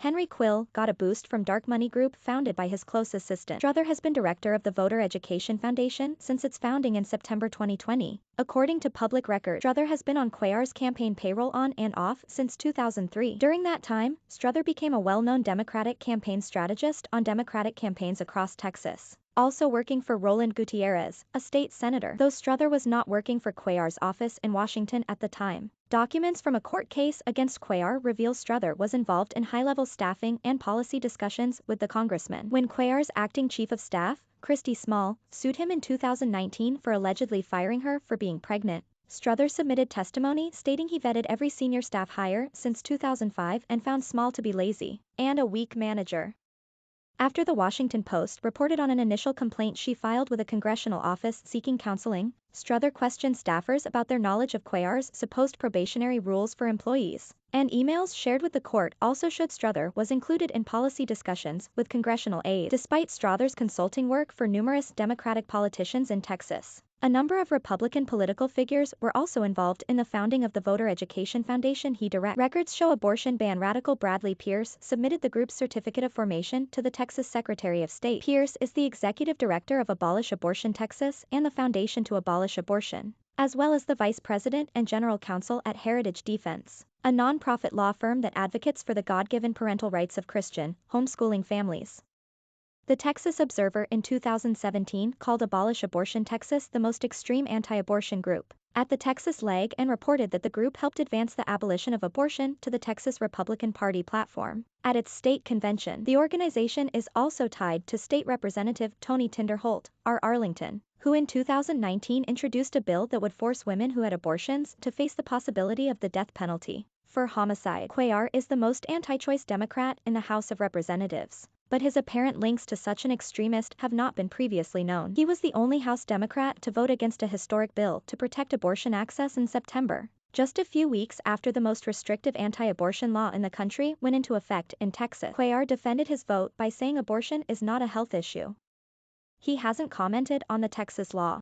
Henry Quill got a boost from dark money group founded by his close assistant. Struther has been director of the Voter Education Foundation since its founding in September 2020. According to public records, Struther has been on Cuellar's campaign payroll on and off since 2003. During that time, Struther became a well-known Democratic campaign strategist on Democratic campaigns across Texas, also working for Roland Gutierrez, a state senator, though Struther was not working for Cuellar's office in Washington at the time. Documents from a court case against Cuellar reveal Struther was involved in high-level staffing and policy discussions with the congressman. When Cuellar's acting chief of staff, Christy Small, sued him in 2019 for allegedly firing her for being pregnant, Struther submitted testimony stating he vetted every senior staff hire since 2005 and found Small to be lazy and a weak manager. After the Washington Post reported on an initial complaint she filed with a congressional office seeking counseling, Struther questioned staffers about their knowledge of Cuellar's supposed probationary rules for employees, and emails shared with the court also showed Struther was included in policy discussions with congressional aides. Despite Struther's consulting work for numerous Democratic politicians in Texas, a number of Republican political figures were also involved in the founding of the Voter Education Foundation he directs. Records show abortion ban radical Bradley Pierce submitted the group's certificate of formation to the Texas Secretary of State. Pierce is the executive director of Abolish Abortion Texas and the Foundation to Abolish Abortion, as well as the vice president and general counsel at Heritage Defense, a nonprofit law firm that advocates for the God-given parental rights of Christian, homeschooling families. The Texas Observer in 2017 called Abolish Abortion Texas the most extreme anti-abortion group at the Texas leg and reported that the group helped advance the abolition of abortion to the Texas Republican Party platform at its state convention. The organization is also tied to State Representative Tony Tinderholt, R. Arlington, who in 2019 introduced a bill that would force women who had abortions to face the possibility of the death penalty for homicide. Cuellar is the most anti-choice Democrat in the House of Representatives, but his apparent links to such an extremist have not been previously known. He was the only House Democrat to vote against a historic bill to protect abortion access in September, just a few weeks after the most restrictive anti-abortion law in the country went into effect in Texas. Cuellar defended his vote by saying abortion is not a health issue. He hasn't commented on the Texas law.